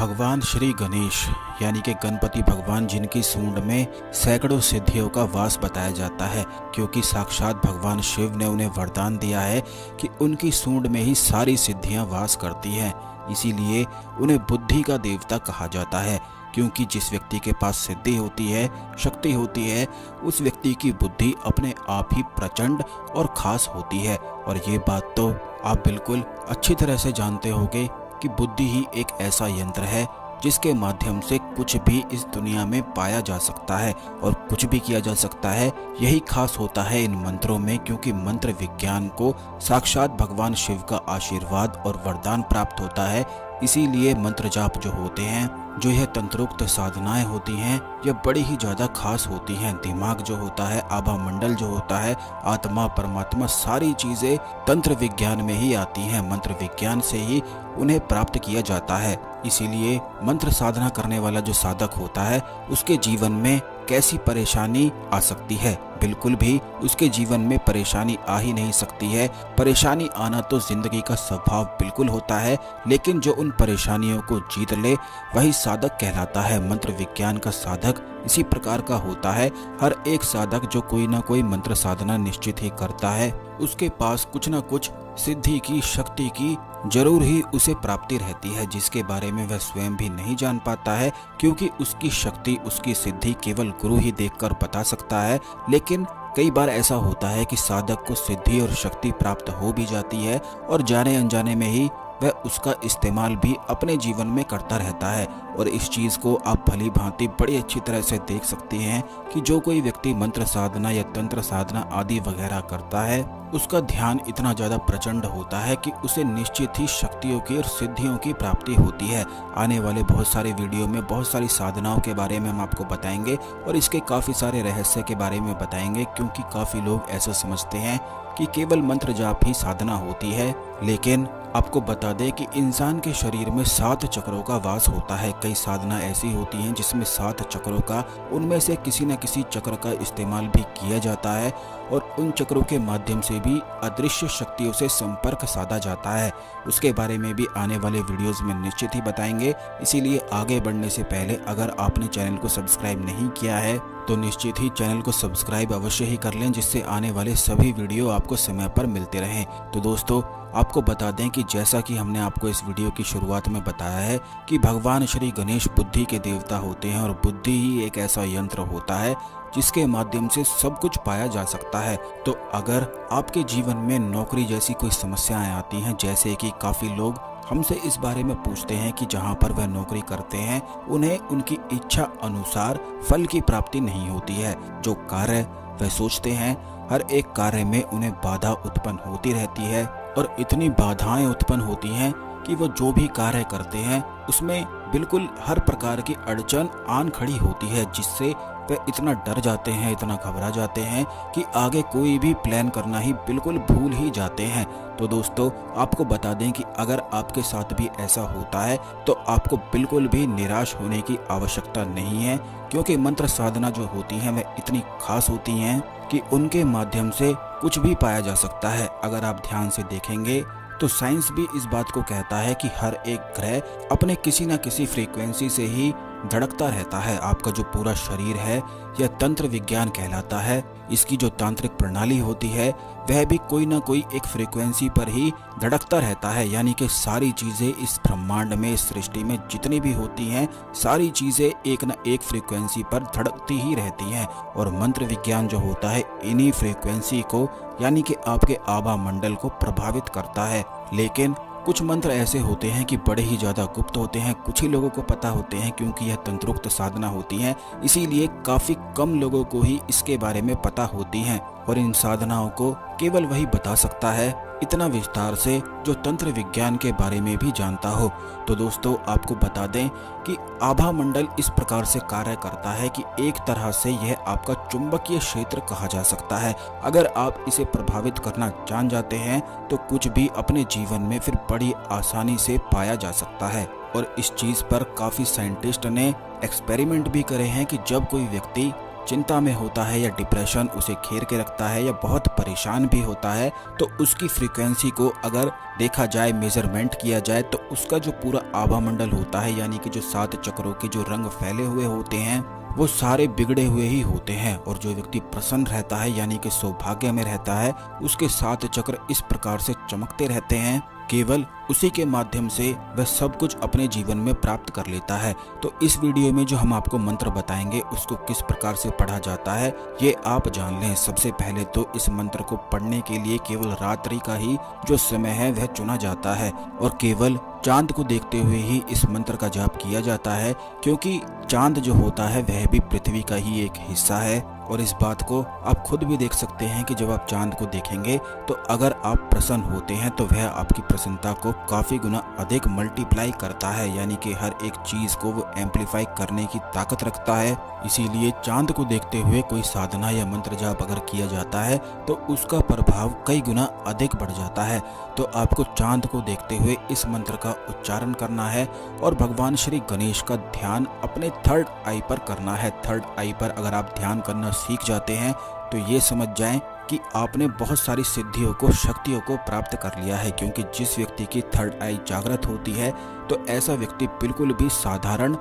भगवान श्री गणेश यानी कि गणपति भगवान, जिनकी सूंड में सैकड़ों सिद्धियों का वास बताया जाता है, क्योंकि साक्षात भगवान शिव ने उन्हें वरदान दिया है कि उनकी सूंड में ही सारी सिद्धियां वास करती हैं। इसीलिए उन्हें बुद्धि का देवता कहा जाता है, क्योंकि जिस व्यक्ति के पास सिद्धि होती है, शक्ति होती है, उस व्यक्ति की बुद्धि अपने आप ही प्रचंड और खास होती है। और ये बात तो आप बिल्कुल अच्छी तरह से जानते होंगे कि बुद्धि ही एक ऐसा यंत्र है जिसके माध्यम से कुछ भी इस दुनिया में पाया जा सकता है और कुछ भी किया जा सकता है। यही खास होता है इन मंत्रों में, क्योंकि मंत्र विज्ञान को साक्षात भगवान शिव का आशीर्वाद और वरदान प्राप्त होता है। इसीलिए मंत्र जाप जो होते हैं, जो यह तंत्रोक्त साधनाएं होती हैं, यह बड़ी ही ज्यादा खास होती हैं। दिमाग जो होता है, आभा मंडल जो होता है, आत्मा, परमात्मा, सारी चीजें तंत्र विज्ञान में ही आती हैं। मंत्र विज्ञान से ही उन्हें प्राप्त किया जाता है। इसीलिए मंत्र साधना करने वाला जो साधक होता है, उसके जीवन में कैसी परेशानी आ सकती है? बिल्कुल भी उसके जीवन में परेशानी आ ही नहीं सकती है। परेशानी आना तो जिंदगी का स्वभाव बिल्कुल होता है, लेकिन जो उन परेशानियों को जीत ले वही साधक कहलाता है। मंत्र विज्ञान का साधक इसी प्रकार का होता है। हर एक साधक जो कोई ना कोई मंत्र साधना निश्चित ही करता है, उसके पास कुछ ना कुछ सिद्धि की, शक्ति की जरूर ही उसे प्राप्ति रहती है, जिसके बारे में वह स्वयं भी नहीं जान पाता है, क्योंकि उसकी शक्ति, उसकी सिद्धि केवल गुरु ही देखकर बता सकता है। लेकिन कई बार ऐसा होता है कि साधक को सिद्धि और शक्ति प्राप्त हो भी जाती है और जाने अनजाने में ही वह उसका इस्तेमाल भी अपने जीवन में करता रहता है। और इस चीज को आप भली भांति बड़ी अच्छी तरह से देख सकते हैं कि जो कोई व्यक्ति मंत्र साधना या तंत्र साधना आदि वगैरह करता है, उसका ध्यान इतना ज्यादा प्रचंड होता है कि उसे निश्चित ही शक्तियों की और सिद्धियों की प्राप्ति होती है। आने वाले बहुत सारे वीडियो में बहुत सारी साधनाओं के बारे में हम आपको बताएंगे और इसके काफी सारे रहस्य के बारे में बताएंगे, क्योंकि काफी लोग ऐसा समझते हैं कि केवल मंत्र जाप ही साधना होती है। लेकिन आपको बता दें कि इंसान के शरीर में 7 चक्रों का वास होता है। कई साधना ऐसी होती हैं जिसमें 7 चक्रों का, उनमें से किसी न किसी चक्र का इस्तेमाल भी किया जाता है और उन चक्रों के माध्यम से भी अदृश्य शक्तियों से संपर्क साधा जाता है। उसके बारे में भी आने वाले वीडियोस में निश्चित ही बताएंगे। इसीलिए आगे बढ़ने से पहले अगर आपने चैनल को सब्सक्राइब नहीं किया है तो निश्चित ही चैनल को सब्सक्राइब अवश्य ही कर लें, जिससे आने वाले सभी वीडियो आपको समय पर मिलते रहें। तो दोस्तों, आपको बता दें कि जैसा कि हमने आपको इस वीडियो की शुरुआत में बताया है कि भगवान श्री गणेश बुद्धि के देवता होते हैं और बुद्धि ही एक ऐसा यंत्र होता है जिसके माध्यम से सब कुछ पाया जा सकता है। तो अगर आपके जीवन में नौकरी जैसी कोई समस्याएं आती हैं, जैसे कि काफी लोग हमसे इस बारे में पूछते हैं कि जहां पर वह नौकरी करते हैं उन्हें उनकी इच्छा अनुसार फल की प्राप्ति नहीं होती है। जो कार्य वह सोचते हैं, हर एक कार्य में उन्हें बाधा उत्पन्न होती रहती है और इतनी बाधाएं उत्पन्न होती हैं कि वो जो भी कार्य करते हैं उसमें बिल्कुल हर प्रकार की अड़चन आन खड़ी होती है, जिससे वे इतना डर जाते हैं, इतना घबरा जाते हैं कि आगे कोई भी प्लान करना ही बिल्कुल भूल ही जाते हैं। तो दोस्तों, आपको बता दें कि अगर आपके साथ भी ऐसा होता है तो आपको बिल्कुल भी निराश होने की आवश्यकता नहीं है, क्योंकि मंत्र साधना जो होती हैं वह इतनी खास होती हैं कि उनके माध्यम से कुछ भी पाया जा सकता है। अगर आप ध्यान से देखेंगे तो साइंस भी इस बात को कहता है कि हर एक ग्रह अपने किसी न किसी फ्रीक्वेंसी से ही धड़कता रहता है। आपका जो पूरा शरीर है यह तंत्र विज्ञान कहलाता है। इसकी जो तांत्रिक प्रणाली होती है वह भी कोई ना कोई एक फ्रीक्वेंसी पर ही धड़कता रहता है। यानी कि सारी चीजें इस ब्रह्मांड में, इस सृष्टि में जितनी भी होती हैं, सारी चीजें एक न एक फ्रीक्वेंसी पर धड़कती ही रहती हैं। और मंत्र विज्ञान जो होता है इन्हीं फ्रीक्वेंसी को, यानी कि आपके आभा मंडल को प्रभावित करता है। लेकिन कुछ मंत्र ऐसे होते हैं कि बड़े ही ज्यादा गुप्त होते हैं, कुछ ही लोगों को पता होते हैं, क्योंकि यह तंत्रोक्त साधना होती है। इसीलिए काफी कम लोगों को ही इसके बारे में पता होती हैं और इन साधनाओं को केवल वही बता सकता है इतना विस्तार से जो तंत्र विज्ञान के बारे में भी जानता हो। तो दोस्तों, आपको बता दें कि आभा मंडल इस प्रकार से कार्य करता है कि एक तरह से यह आपका चुंबकीय क्षेत्र कहा जा सकता है। अगर आप इसे प्रभावित करना जान जाते हैं तो कुछ भी अपने जीवन में फिर बड़ी आसानी से पाया जा सकता है। और इस चीज पर काफी साइंटिस्ट ने एक्सपेरिमेंट भी करे हैं कि जब कोई व्यक्ति चिंता में होता है या डिप्रेशन उसे घेर के रखता है या बहुत परेशान भी होता है, तो उसकी फ्रीक्वेंसी को अगर देखा जाए, मेजरमेंट किया जाए, तो उसका जो पूरा आभा मंडल होता है, यानी कि जो 7 चक्रों के जो रंग फैले हुए होते हैं, वो सारे बिगड़े हुए ही होते हैं। और जो व्यक्ति प्रसन्न रहता है, यानी कि सौभाग्य में रहता है, उसके 7 चक्र इस प्रकार से चमकते रहते हैं, केवल उसी के माध्यम से वह सब कुछ अपने जीवन में प्राप्त कर लेता है। तो इस वीडियो में जो हम आपको मंत्र बताएंगे उसको किस प्रकार से पढ़ा जाता है ये आप जान लें। सबसे पहले तो इस मंत्र को पढ़ने के लिए केवल रात्रि का ही जो समय है वह चुना जाता है और केवल चांद को देखते हुए ही इस मंत्र का जाप किया जाता है, क्योंकि चांद जो होता है वह भी पृथ्वी का ही एक हिस्सा है। और इस बात को आप खुद भी देख सकते हैं कि जब आप चांद को देखेंगे तो अगर आप प्रसन्न होते हैं तो वह आपकी प्रसन्नता को काफी गुना अधिक मल्टीप्लाई करता है, यानी कि हर एक चीज को वो एम्पलीफाई करने की ताकत रखता है। इसीलिए चांद को देखते हुए कोई साधना या मंत्र जाप अगर किया जाता है तो उसका प्रभाव कई गुना अधिक बढ़ जाता है। तो आपको चांद को देखते हुए इस मंत्र का उच्चारण करना है और भगवान श्री गणेश का ध्यान अपने थर्ड आई पर करना है। थर्ड आई पर अगर आप ध्यान करना सीख जाते हैं तो ये समझ जाएं कि आपने बहुत सारी सिद्धियों को, शक्तियों को प्राप्त कर लिया है, क्योंकि जिस व्यक्ति की थर्ड आई जागृत होती है तो ऐसा व्यक्ति बिल्कुल भी साधारण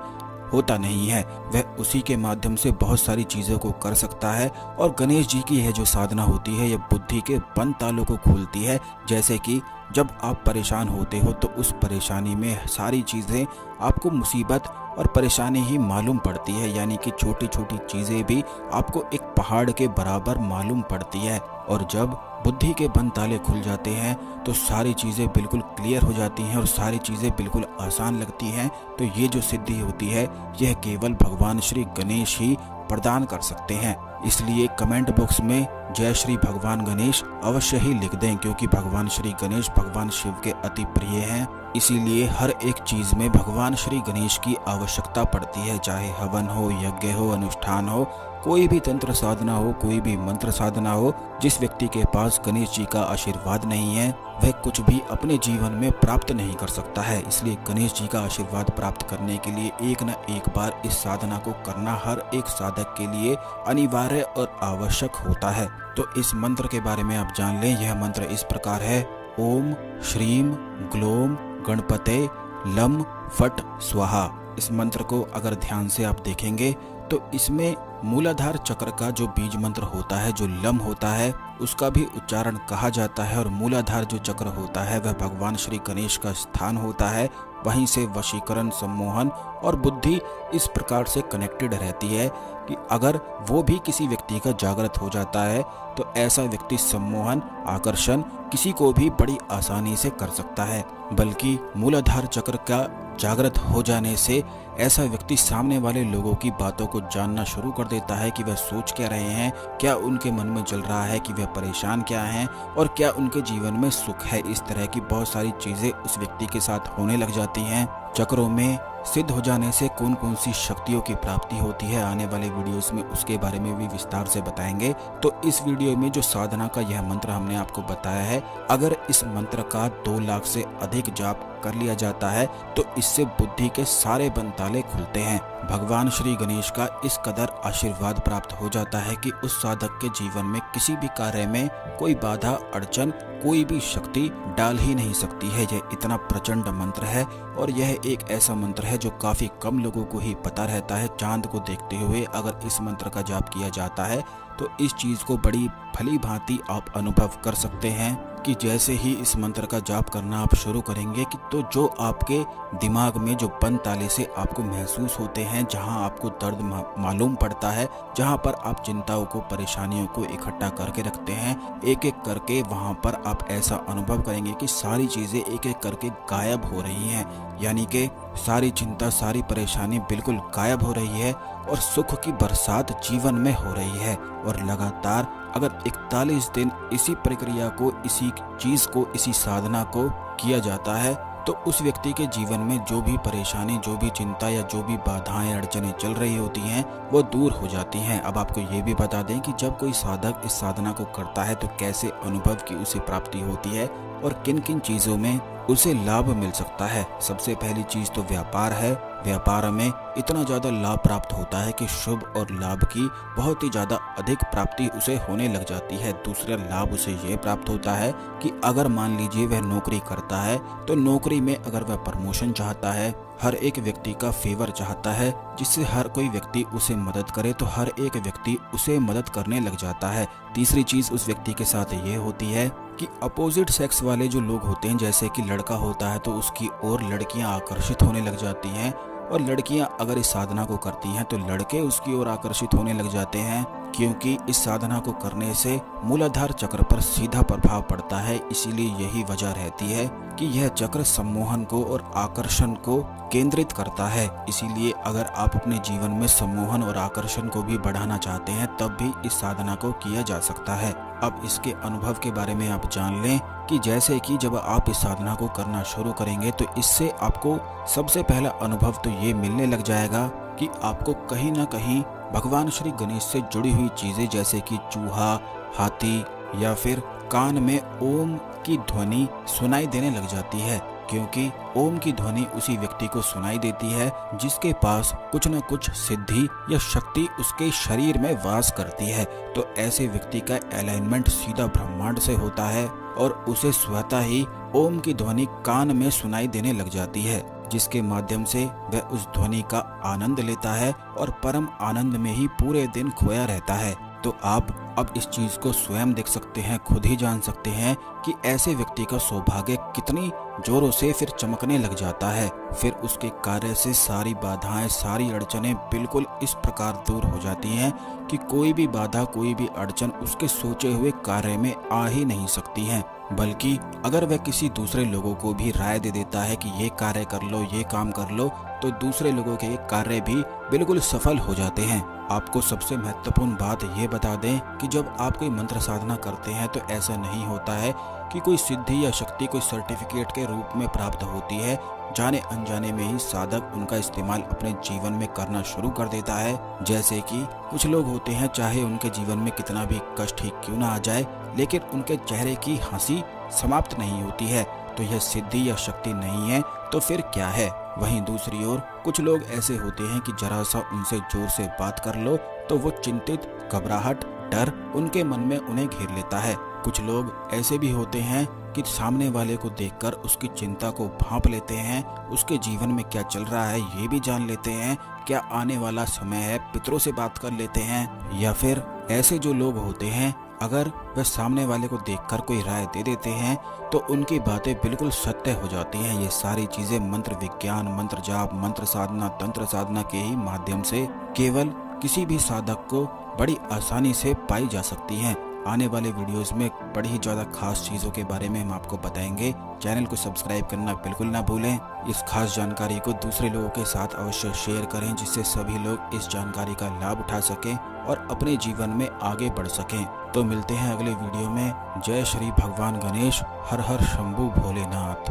होता नहीं है। वह उसी के माध्यम से बहुत सारी चीजों को कर सकता है। और गणेश जी की यह जो साधना होती है यह बुद्धि के बंद तालों को खोलती है। जैसे कि जब आप परेशान होते हो तो उस परेशानी में सारी चीजें आपको मुसीबत और परेशानी ही मालूम पड़ती है, यानी कि छोटी छोटी चीजें भी आपको एक पहाड़ के बराबर मालूम पड़ती है। और जब बुद्धि के बंद ताले खुल जाते हैं तो सारी चीजें बिल्कुल क्लियर हो जाती हैं और सारी चीजें बिल्कुल आसान लगती हैं। तो ये जो सिद्धि होती है यह केवल भगवान श्री गणेश ही प्रदान कर सकते हैं। इसलिए कमेंट बॉक्स में जय श्री भगवान गणेश अवश्य ही लिख दें, क्योंकि भगवान श्री गणेश भगवान शिव के अति प्रिय हैं। इसीलिए हर एक चीज में भगवान श्री गणेश की आवश्यकता पड़ती है, चाहे हवन हो, यज्ञ हो, अनुष्ठान हो, कोई भी तंत्र साधना हो, कोई भी मंत्र साधना हो। जिस व्यक्ति के पास गणेश जी का आशीर्वाद नहीं है वह कुछ भी अपने जीवन में प्राप्त नहीं कर सकता है। इसलिए गणेश जी का आशीर्वाद प्राप्त करने के लिए एक न एक बार इस साधना को करना हर एक साधक के लिए अनिवार्य और आवश्यक होता है। तो इस मंत्र के बारे में आप जान लें। यह मंत्र इस प्रकार है: ओम श्रीम ग्लोम गणपते लम फट स्वाहा। इस मंत्र को अगर ध्यान से आप देखेंगे तो इसमें मूलाधार चक्र का जो बीज मंत्र होता है, जो लम होता है, उसका भी उच्चारण कहा जाता है। और मूलाधार जो चक्र होता है वह भगवान श्री गणेश का स्थान होता है। वहीं से वशीकरण, सम्मोहन और बुद्धि इस प्रकार से कनेक्टेड रहती है कि अगर वो भी किसी व्यक्ति का जागृत हो जाता है तो ऐसा व्यक्ति सम्मोहन, आकर्षण किसी को भी बड़ी आसानी से कर सकता है। बल्कि मूलाधार चक्र का जागृत हो जाने से ऐसा व्यक्ति सामने वाले लोगों की बातों को जानना शुरू कर देता है कि वह सोच क्या रहे हैं, क्या उनके मन में चल रहा है, कि वह परेशान क्या हैं और क्या उनके जीवन में सुख है। इस तरह की बहुत सारी चीजें उस व्यक्ति के साथ होने लग जाती हैं। चक्रों में सिद्ध हो जाने से कौन कौन सी शक्तियों की प्राप्ति होती है, आने वाले वीडियोस में उसके बारे में भी विस्तार से बताएंगे। तो इस वीडियो में जो साधना का यह मंत्र हमने आपको बताया है, अगर इस मंत्र का 2 लाख से अधिक जाप कर लिया जाता है तो इससे बुद्धि के सारे बंद ताले खुलते हैं। भगवान श्री गणेश का इस कदर आशीर्वाद प्राप्त हो जाता है कि उस साधक के जीवन में किसी भी कार्य में कोई बाधा, अड़चन, कोई भी शक्ति डाल ही नहीं सकती है। यह इतना प्रचंड मंत्र है और यह एक ऐसा मंत्र है जो काफी कम लोगों को ही पता रहता है। चांद को देखते हुए अगर इस मंत्र का जाप किया जाता है तो इस चीज को बड़ी भली भांति आप अनुभव कर सकते हैं कि जैसे ही इस मंत्र का जाप करना आप शुरू करेंगे कि तो जो आपके दिमाग में जो बंद ताले से आपको महसूस होते हैं, जहां आपको दर्द मालूम पड़ता है, जहां पर आप चिंताओं को, परेशानियों को इकट्ठा करके रखते हैं, एक एक करके वहां पर आप ऐसा अनुभव करेंगे कि सारी चीजें एक एक करके गायब हो रही हैं। यानी कि सारी चिंता, सारी परेशानी बिल्कुल गायब हो रही है और सुख की बरसात जीवन में हो रही है। और लगातार अगर 41 दिन इसी प्रक्रिया को, इसी चीज को, इसी साधना को किया जाता है तो उस व्यक्ति के जीवन में जो भी परेशानी, जो भी चिंता या जो भी बाधाएं, अड़चनें चल रही होती हैं वो दूर हो जाती हैं। अब आपको ये भी बता दें कि जब कोई साधक इस साधना को करता है तो कैसे अनुभव की उसे प्राप्ति होती है और किन किन चीजों में उसे लाभ मिल सकता है। सबसे पहली चीज तो व्यापार है, व्यापार में इतना ज्यादा लाभ प्राप्त होता है कि शुभ और लाभ की बहुत ही ज्यादा अधिक प्राप्ति उसे होने लग जाती है। दूसरा लाभ उसे ये प्राप्त होता है कि अगर मान लीजिए वह नौकरी करता है तो नौकरी में अगर वह प्रमोशन चाहता है, हर एक व्यक्ति का फेवर चाहता है, जिससे हर कोई व्यक्ति उसे मदद करे तो हर एक व्यक्ति उसे मदद करने लग जाता है। तीसरी चीज उस व्यक्ति के साथ ये होती है कि अपोजिट सेक्स वाले जो लोग होते हैं, जैसे कि लड़का होता है तो उसकी ओर लड़कियां आकर्षित होने लग जाती हैं, और लड़कियां अगर इस साधना को करती हैं तो लड़के उसकी ओर आकर्षित होने लग जाते हैं, क्योंकि इस साधना को करने से मूलाधार चक्र पर सीधा प्रभाव पड़ता है। इसीलिए यही वजह रहती है कि यह चक्र सम्मोहन को और आकर्षण को केंद्रित करता है। इसीलिए अगर आप अपने जीवन में सम्मोहन और आकर्षण को भी बढ़ाना चाहते हैं तब भी इस साधना को किया जा सकता है। अब इसके अनुभव के बारे में आप जान लें कि जैसे कि जब आप इस साधना को करना शुरू करेंगे तो इससे आपको सबसे पहला अनुभव तो ये मिलने लग जाएगा कि आपको कहीं ना कहीं भगवान श्री गणेश से जुड़ी हुई चीजें जैसे कि चूहा, हाथी या फिर कान में ओम की ध्वनि सुनाई देने लग जाती है, क्योंकि ओम की ध्वनि उसी व्यक्ति को सुनाई देती है जिसके पास कुछ न कुछ सिद्धि या शक्ति उसके शरीर में वास करती है। तो ऐसे व्यक्ति का अलाइनमेंट सीधा ब्रह्मांड से होता है और उसे स्वतः ही ओम की ध्वनि कान में सुनाई देने लग जाती है, जिसके माध्यम से वह उस ध्वनि का आनंद लेता है और परम आनंद में ही पूरे दिन खोया रहता है। तो आप अब इस चीज को स्वयं देख सकते हैं, खुद ही जान सकते हैं कि ऐसे व्यक्ति का सौभाग्य कितनी जोरों से फिर चमकने लग जाता है। फिर उसके कार्य से सारी बाधाएं, सारी अड़चनें बिल्कुल इस प्रकार दूर हो जाती हैं कि कोई भी बाधा, कोई भी अड़चन उसके सोचे हुए कार्य में आ ही नहीं सकती है। बल्कि अगर वह किसी दूसरे लोगों को भी राय दे देता है कि ये कार्य कर लो, ये काम कर लो, तो दूसरे लोगों के कार्य भी बिल्कुल सफल हो जाते हैं। आपको सबसे महत्वपूर्ण बात ये बता दें कि जब आप कोई मंत्र साधना करते हैं तो ऐसा नहीं होता है कि कोई सिद्धि या शक्ति कोई सर्टिफिकेट के रूप में प्राप्त होती है। जाने अनजाने में ही साधक उनका इस्तेमाल अपने जीवन में करना शुरू कर देता है। जैसे कि कुछ लोग होते हैं, चाहे उनके जीवन में कितना भी कष्ट ही क्यों ना आ जाए, लेकिन उनके चेहरे की हंसी समाप्त नहीं होती है। तो यह सिद्धि या शक्ति नहीं है तो फिर क्या है। वहीं दूसरी ओर कुछ लोग ऐसे होते हैं कि जरा सा उनसे जोर से बात कर लो तो वो चिंतित, घबराहट, डर उनके मन में उन्हें घेर लेता है। कुछ लोग ऐसे भी होते हैं कि सामने वाले को देखकर उसकी चिंता को भांप लेते हैं, उसके जीवन में क्या चल रहा है ये भी जान लेते हैं, क्या आने वाला समय है पितरों से बात कर लेते हैं। या फिर ऐसे जो लोग होते हैं, अगर वह सामने वाले को देखकर कोई राय दे देते हैं तो उनकी बातें बिल्कुल सत्य हो जाती हैं। ये सारी चीजें मंत्र विज्ञान, मंत्र जाप, मंत्र साधना, तंत्र साधना के ही माध्यम से केवल किसी भी साधक को बड़ी आसानी से पाई जा सकती हैं। आने वाले वीडियोस में बड़ी ही ज्यादा खास चीजों के बारे में हम आपको बताएंगे। चैनल को सब्सक्राइब करना बिल्कुल ना भूलें। इस खास जानकारी को दूसरे लोगों के साथ अवश्य शेयर करें, जिससे सभी लोग इस जानकारी का लाभ उठा सकें और अपने जीवन में आगे बढ़ सकें। तो मिलते हैं अगले वीडियो में। जय श्री भगवान गणेश। हर हर शंभु भोलेनाथ।